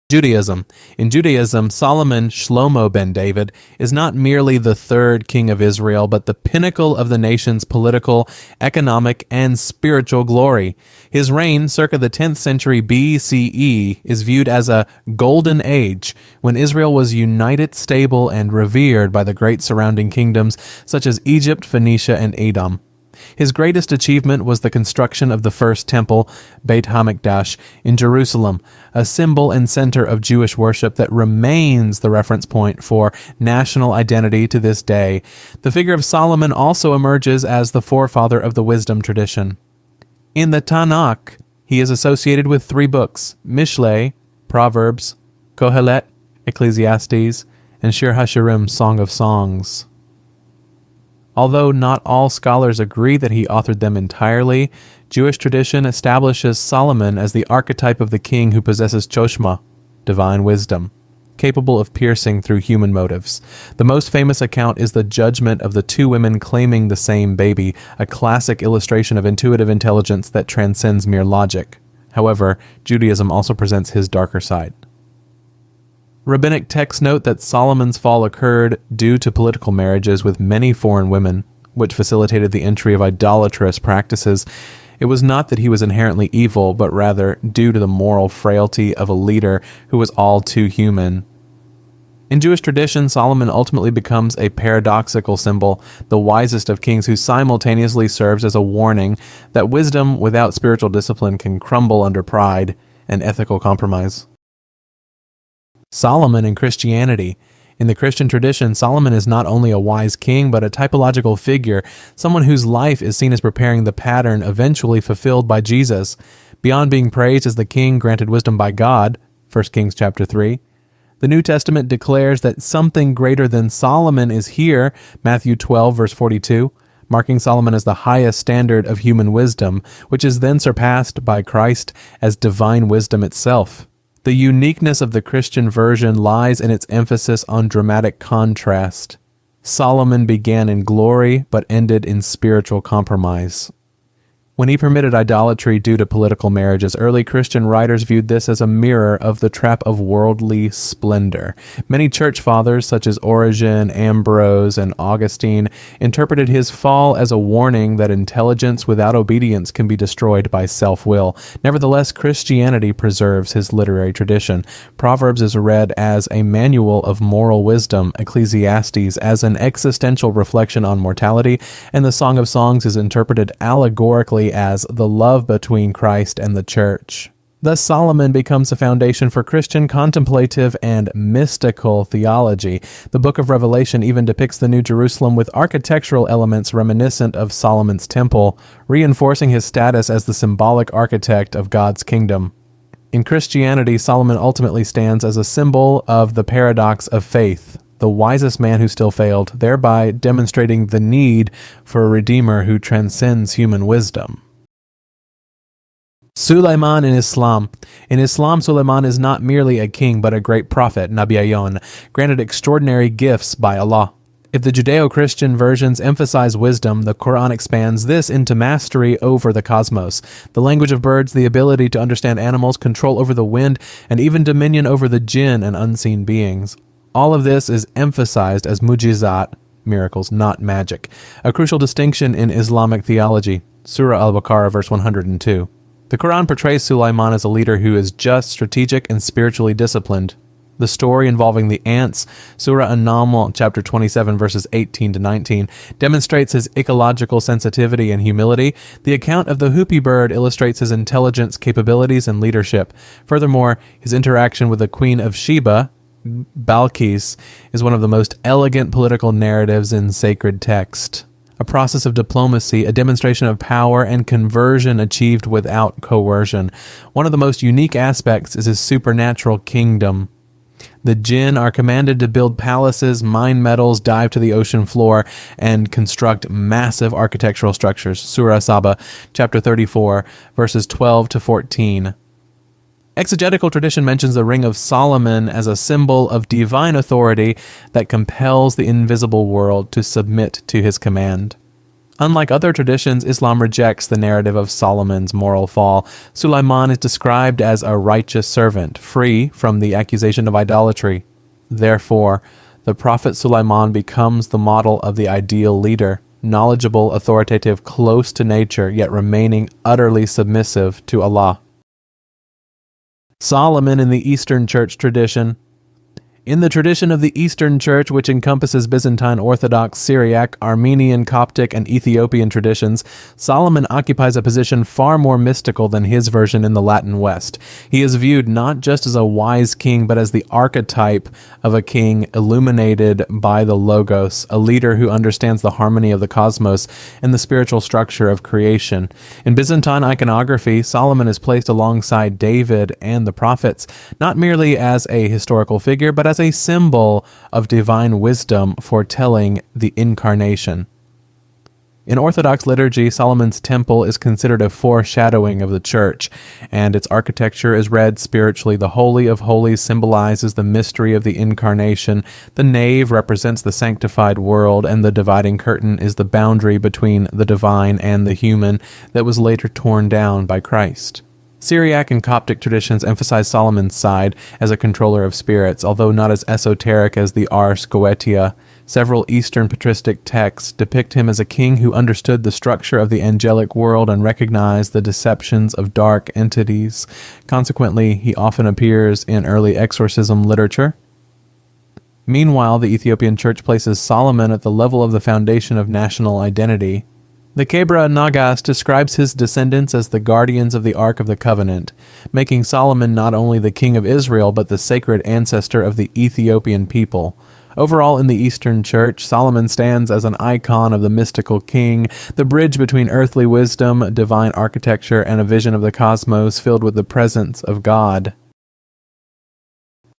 Judaism. In Judaism, Solomon Shlomo ben David is not merely the third king of Israel, but the pinnacle of the nation's political, economic, and spiritual glory. His reign, circa the 10th century BCE, is viewed as a golden age, when Israel was united, stable, and revered by the great surrounding kingdoms such as Egypt, Phoenicia, and Edom. His greatest achievement was the construction of the first temple, Beit HaMikdash, in Jerusalem, a symbol and center of Jewish worship that remains the reference point for national identity to this day. The figure of Solomon also emerges as the forefather of the wisdom tradition. In the Tanakh, he is associated with 3 books, Mishlei, Proverbs, Kohelet, Ecclesiastes, and Shir HaShirim, Song of Songs. Although not all scholars agree that he authored them entirely, Jewish tradition establishes Solomon as the archetype of the king who possesses choshmah, divine wisdom, capable of piercing through human motives. The most famous account is the judgment of the 2 women claiming the same baby, a classic illustration of intuitive intelligence that transcends mere logic. However, Judaism also presents his darker side. Rabbinic texts note that Solomon's fall occurred due to political marriages with many foreign women, which facilitated the entry of idolatrous practices. It was not that he was inherently evil, but rather due to the moral frailty of a leader who was all too human. In Jewish tradition, Solomon ultimately becomes a paradoxical symbol, the wisest of kings, who simultaneously serves as a warning that wisdom without spiritual discipline can crumble under pride and ethical compromise. Solomon in Christianity. In the Christian tradition, Solomon is not only a wise king, but a typological figure, someone whose life is seen as preparing the pattern eventually fulfilled by Jesus. Beyond being praised as the king granted wisdom by God, 1 Kings chapter 3, the New Testament declares that something greater than Solomon is here, Matthew 12, verse 42, marking Solomon as the highest standard of human wisdom, which is then surpassed by Christ as divine wisdom itself. The uniqueness of the Christian version lies in its emphasis on dramatic contrast. Solomon began in glory, but ended in spiritual compromise. When he permitted idolatry due to political marriages, early Christian writers viewed this as a mirror of the trap of worldly splendor. Many church fathers, such as Origen, Ambrose, and Augustine, interpreted his fall as a warning that intelligence without obedience can be destroyed by self-will. Nevertheless, Christianity preserves his literary tradition. Proverbs is read as a manual of moral wisdom, Ecclesiastes as an existential reflection on mortality, and the Song of Songs is interpreted allegorically as the love between Christ and the church. Thus, Solomon becomes a foundation for Christian contemplative and mystical theology. The book of Revelation even depicts the New Jerusalem with architectural elements reminiscent of Solomon's temple, reinforcing his status as the symbolic architect of God's kingdom. In Christianity, Solomon ultimately stands as a symbol of the paradox of faith, the wisest man who still failed, thereby demonstrating the need for a redeemer who transcends human wisdom. Suleiman in Islam. In Islam, Suleiman is not merely a king, but a great prophet, Nabiyon, granted extraordinary gifts by Allah. If the Judeo-Christian versions emphasize wisdom, the Quran expands this into mastery over the cosmos, the language of birds, the ability to understand animals, control over the wind, and even dominion over the jinn and unseen beings. All of this is emphasized as mujizat, miracles, not magic, a crucial distinction in Islamic theology. Surah Al-Baqarah, verse 102. The Quran portrays Sulaiman as a leader who is just, strategic, and spiritually disciplined. The story involving the ants, Surah An-Naml, chapter 27, verses 18 to 19, demonstrates his ecological sensitivity and humility. The account of the hoopie bird illustrates his intelligence, capabilities, and leadership. Furthermore, his interaction with the Queen of Sheba, Balkis, is one of the most elegant political narratives in sacred text. A process of diplomacy, a demonstration of power and conversion achieved without coercion. One of the most unique aspects is his supernatural kingdom. The jinn are commanded to build palaces, mine metals, dive to the ocean floor, and construct massive architectural structures. Surah Saba, chapter 34, verses 12 to 14. Exegetical tradition mentions the Ring of Solomon as a symbol of divine authority that compels the invisible world to submit to his command. Unlike other traditions, Islam rejects the narrative of Solomon's moral fall. Sulaiman is described as a righteous servant, free from the accusation of idolatry. Therefore, the prophet Sulaiman becomes the model of the ideal leader, knowledgeable, authoritative, close to nature, yet remaining utterly submissive to Allah. Solomon in the Eastern Church tradition. In the tradition of the Eastern Church, which encompasses Byzantine Orthodox, Syriac, Armenian, Coptic, and Ethiopian traditions, Solomon occupies a position far more mystical than his version in the Latin West. He is viewed not just as a wise king, but as the archetype of a king illuminated by the Logos, a leader who understands the harmony of the cosmos and the spiritual structure of creation. In Byzantine iconography, Solomon is placed alongside David and the prophets, not merely as a historical figure, but as a symbol of divine wisdom foretelling the incarnation. In Orthodox liturgy, Solomon's temple is considered a foreshadowing of the church, and its architecture is read spiritually. The Holy of Holies symbolizes the mystery of the incarnation, the nave represents the sanctified world, and the dividing curtain is the boundary between the divine and the human that was later torn down by Christ. Syriac and Coptic traditions emphasize Solomon's side as a controller of spirits, although not as esoteric as the Ars Goetia. Several Eastern patristic texts depict him as a king who understood the structure of the angelic world and recognized the deceptions of dark entities. Consequently, he often appears in early exorcism literature. Meanwhile, the Ethiopian church places Solomon at the level of the foundation of national identity. The Kebra Nagas describes his descendants as the guardians of the Ark of the Covenant, making Solomon not only the king of Israel, but the sacred ancestor of the Ethiopian people. Overall, in the Eastern Church, Solomon stands as an icon of the mystical king, the bridge between earthly wisdom, divine architecture, and a vision of the cosmos filled with the presence of God.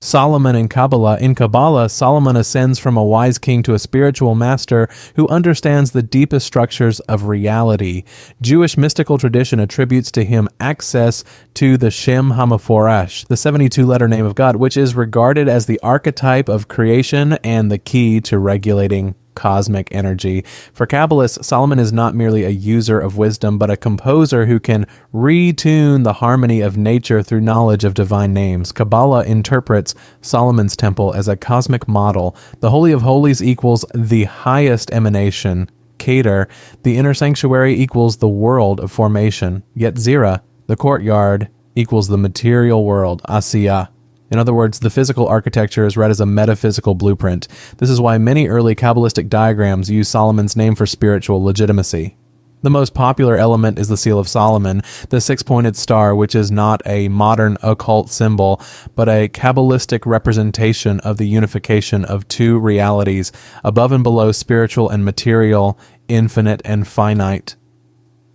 Solomon in Kabbalah. In Kabbalah, Solomon ascends from a wise king to a spiritual master who understands the deepest structures of reality. Jewish mystical tradition attributes to him access to the Shem HaMeforash, the 72-letter name of God, which is regarded as the archetype of creation and the key to regulating cosmic energy. For Kabbalists, Solomon is not merely a user of wisdom, but a composer who can retune the harmony of nature through knowledge of divine names. Kabbalah interprets Solomon's temple as a cosmic model. The Holy of Holies equals the highest emanation, Keter. The inner sanctuary equals the world of formation. Yetzirah, the courtyard, equals the material world, Asiyah. In other words, the physical architecture is read as a metaphysical blueprint. This is why many early Kabbalistic diagrams use Solomon's name for spiritual legitimacy. The most popular element is the Seal of Solomon, the six-pointed star, which is not a modern occult symbol, but a Kabbalistic representation of the unification of two realities, above and below spiritual and material, infinite and finite.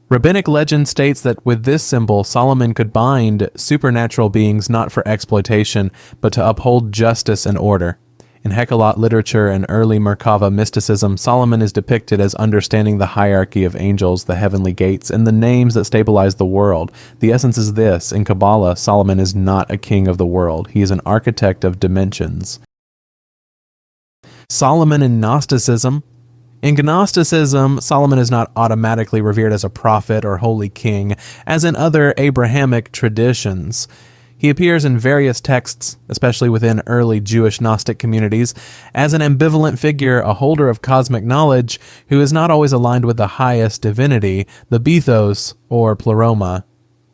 Rabbinic legend states that with this symbol, Solomon could bind supernatural beings not for exploitation, but to uphold justice and order. In Hekkelot literature and early Merkava mysticism, Solomon is depicted as understanding the hierarchy of angels, the heavenly gates, and the names that stabilize the world. The essence is this: in Kabbalah, Solomon is not a king of the world. He is an architect of dimensions. Solomon in Gnosticism. In Gnosticism, Solomon is not automatically revered as a prophet or holy king, as in other Abrahamic traditions. He appears in various texts, especially within early Jewish Gnostic communities, as an ambivalent figure, a holder of cosmic knowledge, who is not always aligned with the highest divinity, the Bethos or Pleroma.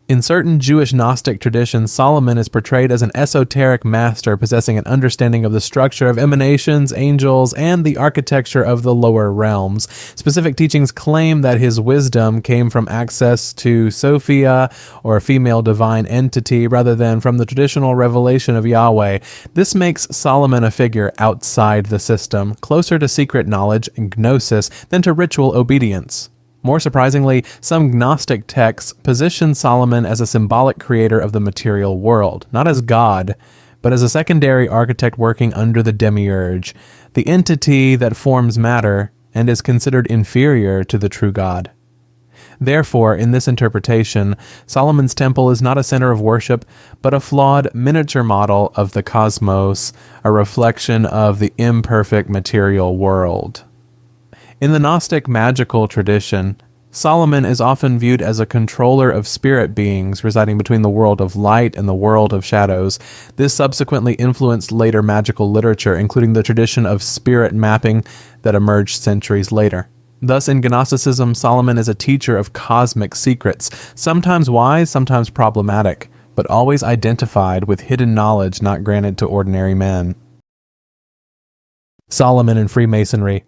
In certain Jewish Gnostic traditions, Solomon is portrayed as an esoteric master possessing an understanding of the structure of emanations, angels, and the architecture of the lower realms. Specific teachings claim that his wisdom came from access to Sophia, or a female divine entity, rather than from the traditional revelation of Yahweh. This makes Solomon a figure outside the system, closer to secret knowledge and gnosis than to ritual obedience. More surprisingly, some Gnostic texts position Solomon as a symbolic creator of the material world, not as God, but as a secondary architect working under the demiurge, the entity that forms matter and is considered inferior to the true God. Therefore, in this interpretation, Solomon's temple is not a center of worship, but a flawed miniature model of the cosmos, a reflection of the imperfect material world. In the Gnostic magical tradition, Solomon is often viewed as a controller of spirit beings residing between the world of light and the world of shadows. This subsequently influenced later magical literature, including the tradition of spirit mapping that emerged centuries later. Thus, in Gnosticism, Solomon is a teacher of cosmic secrets, sometimes wise, sometimes problematic, but always identified with hidden knowledge not granted to ordinary men. Solomon and Freemasonry.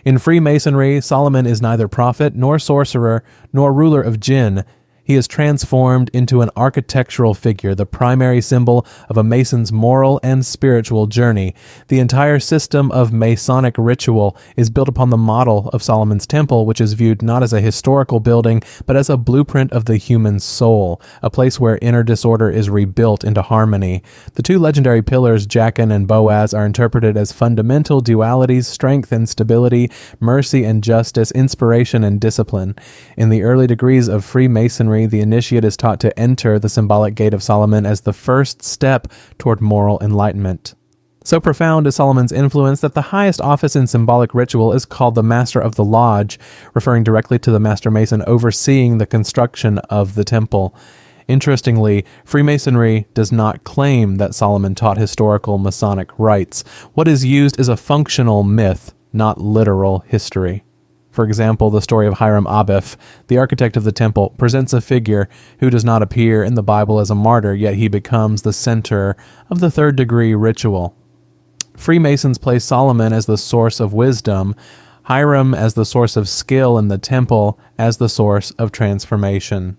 In Freemasonry, Solomon is neither prophet nor sorcerer nor ruler of jinn. He is transformed into an architectural figure, the primary symbol of a Mason's moral and spiritual journey. The entire system of Masonic ritual is built upon the model of Solomon's Temple, which is viewed not as a historical building, but as a blueprint of the human soul, a place where inner disorder is rebuilt into harmony. The two legendary pillars, Jachin and Boaz, are interpreted as fundamental dualities: strength and stability, mercy and justice, inspiration and discipline. In the early degrees of Freemasonry, the initiate is taught to enter the symbolic gate of Solomon as the first step toward moral enlightenment. So profound is Solomon's influence that the highest office in symbolic ritual is called the Master of the Lodge, referring directly to the Master Mason overseeing the construction of the temple. Interestingly, Freemasonry does not claim that Solomon taught historical Masonic rites. What is used is a functional myth, not literal history. For example, the story of Hiram Abiff, the architect of the temple, presents a figure who does not appear in the Bible as a martyr, yet he becomes the center of the third-degree ritual. Freemasons place Solomon as the source of wisdom, Hiram as the source of skill, and the temple as the source of transformation.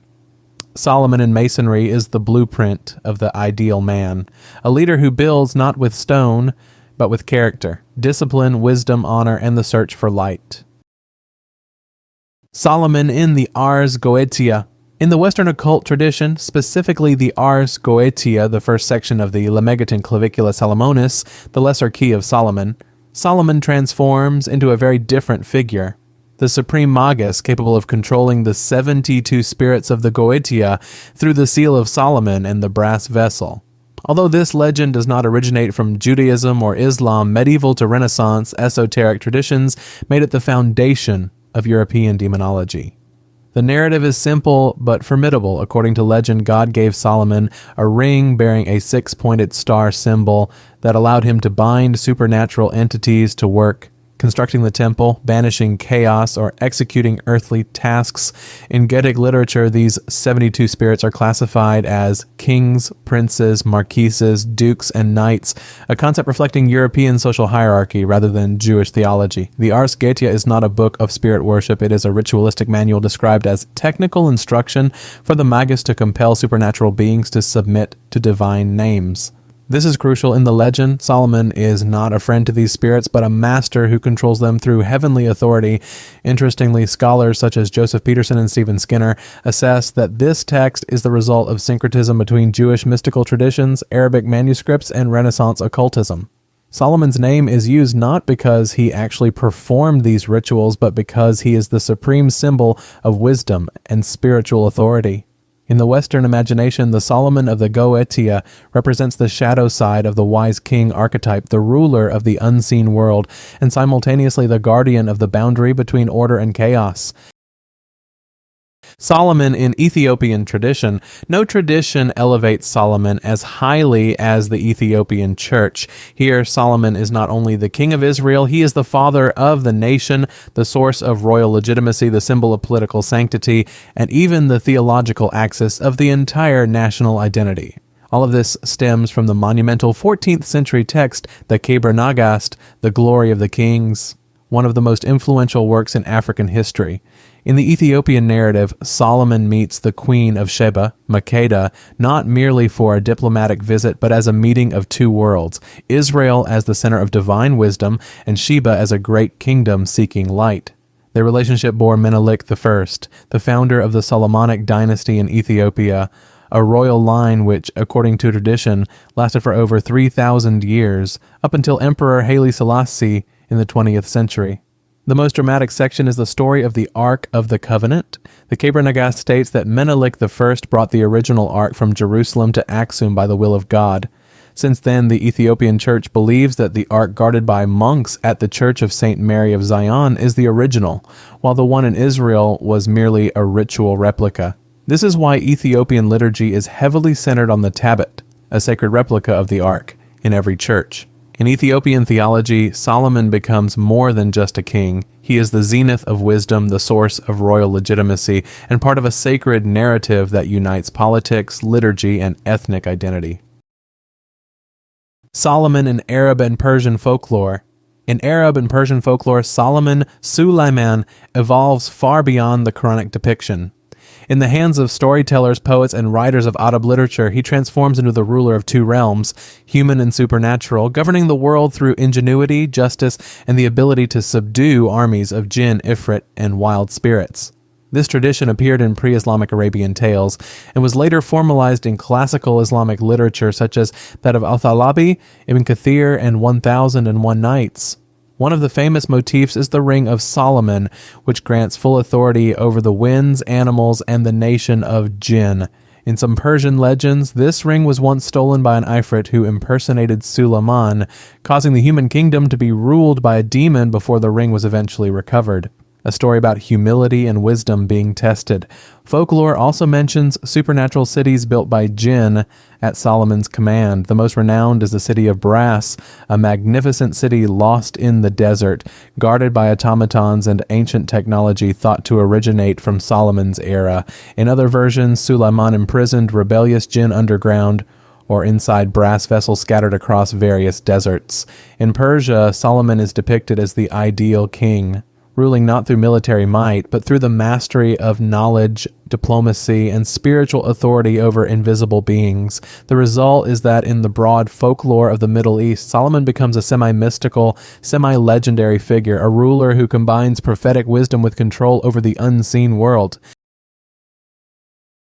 Solomon in Masonry is the blueprint of the ideal man, a leader who builds not with stone, but with character, discipline, wisdom, honor, and the search for light. Solomon in the Ars Goetia. In the Western occult tradition, specifically the Ars Goetia, the first section of the Lemegeton Clavicula Salomonis, the lesser key of Solomon, Solomon transforms into a very different figure. The supreme magus capable of controlling the 72 spirits of the Goetia through the seal of Solomon and the brass vessel. Although this legend does not originate from Judaism or Islam, medieval to Renaissance esoteric traditions made it the foundation of European demonology. The narrative is simple but formidable. According to legend, God gave Solomon a ring bearing a 6-pointed star symbol that allowed him to bind supernatural entities to work, constructing the temple, banishing chaos, or executing earthly tasks. In Gedic literature, these 72 spirits are classified as kings, princes, marquises, dukes, and knights, a concept reflecting European social hierarchy rather than Jewish theology. The Ars Goetia is not a book of spirit worship. It is a ritualistic manual described as technical instruction for the magus to compel supernatural beings to submit to divine names. This is crucial. In the legend, Solomon is not a friend to these spirits, but a master who controls them through heavenly authority. Interestingly, scholars such as Joseph Peterson and Stephen Skinner assess that this text is the result of syncretism between Jewish mystical traditions, Arabic manuscripts, and Renaissance occultism. Solomon's name is used not because he actually performed these rituals, but because he is the supreme symbol of wisdom and spiritual authority. In the Western imagination, the Solomon of the Goetia represents the shadow side of the wise king archetype, the ruler of the unseen world, and simultaneously the guardian of the boundary between order and chaos. Solomon in Ethiopian tradition. No tradition elevates Solomon as highly as the Ethiopian church. Here, Solomon is not only the king of Israel, he is the father of the nation, the source of royal legitimacy, the symbol of political sanctity, and even the theological axis of the entire national identity. All of this stems from the monumental 14th century text, the Keber Nagast, the Glory of the Kings, one of the most influential works in African history. In the Ethiopian narrative, Solomon meets the Queen of Sheba, Makeda, not merely for a diplomatic visit, but as a meeting of two worlds, Israel as the center of divine wisdom, and Sheba as a great kingdom seeking light. Their relationship bore Menelik I, the founder of the Solomonic dynasty in Ethiopia, a royal line which, according to tradition, lasted for over 3,000 years, up until Emperor Haile Selassie in the 20th century. The most dramatic section is the story of the Ark of the Covenant. The Keber Nagast states that Menelik I brought the original Ark from Jerusalem to Aksum by the will of God. Since then, the Ethiopian church believes that the ark guarded by monks at the Church of St. Mary of Zion is the original, while the one in Israel was merely a ritual replica. This is why Ethiopian liturgy is heavily centered on the tablet, a sacred replica of the ark, in every church. In Ethiopian theology, Solomon becomes more than just a king. He is the zenith of wisdom, the source of royal legitimacy, and part of a sacred narrative that unites politics, liturgy, and ethnic identity. Solomon in Arab and Persian folklore. In Arab and Persian folklore, Solomon, Suleiman, evolves far beyond the Quranic depiction. In the hands of storytellers, poets, and writers of Arab literature, he transforms into the ruler of two realms, human and supernatural, governing the world through ingenuity, justice, and the ability to subdue armies of jinn, ifrit, and wild spirits. This tradition appeared in pre-Islamic Arabian tales and was later formalized in classical Islamic literature such as that of Al-Thalabi, Ibn Kathir, and 1001 Nights. One of the famous motifs is the Ring of Solomon, which grants full authority over the winds, animals, and the nation of jinn. In some Persian legends, this ring was once stolen by an Ifrit who impersonated Suleiman, causing the human kingdom to be ruled by a demon before the ring was eventually recovered. A story about humility and wisdom being tested. Folklore also mentions supernatural cities built by jinn at Solomon's command. The most renowned is the city of Brass, a magnificent city lost in the desert, guarded by automatons and ancient technology thought to originate from Solomon's era. In other versions, Suleiman imprisoned rebellious jinn underground or inside brass vessels scattered across various deserts. In Persia, Solomon is depicted as the ideal king, ruling not through military might, but through the mastery of knowledge, diplomacy, and spiritual authority over invisible beings. The result is that in the broad folklore of the Middle East, Solomon becomes a semi-mystical, semi-legendary figure, a ruler who combines prophetic wisdom with control over the unseen world.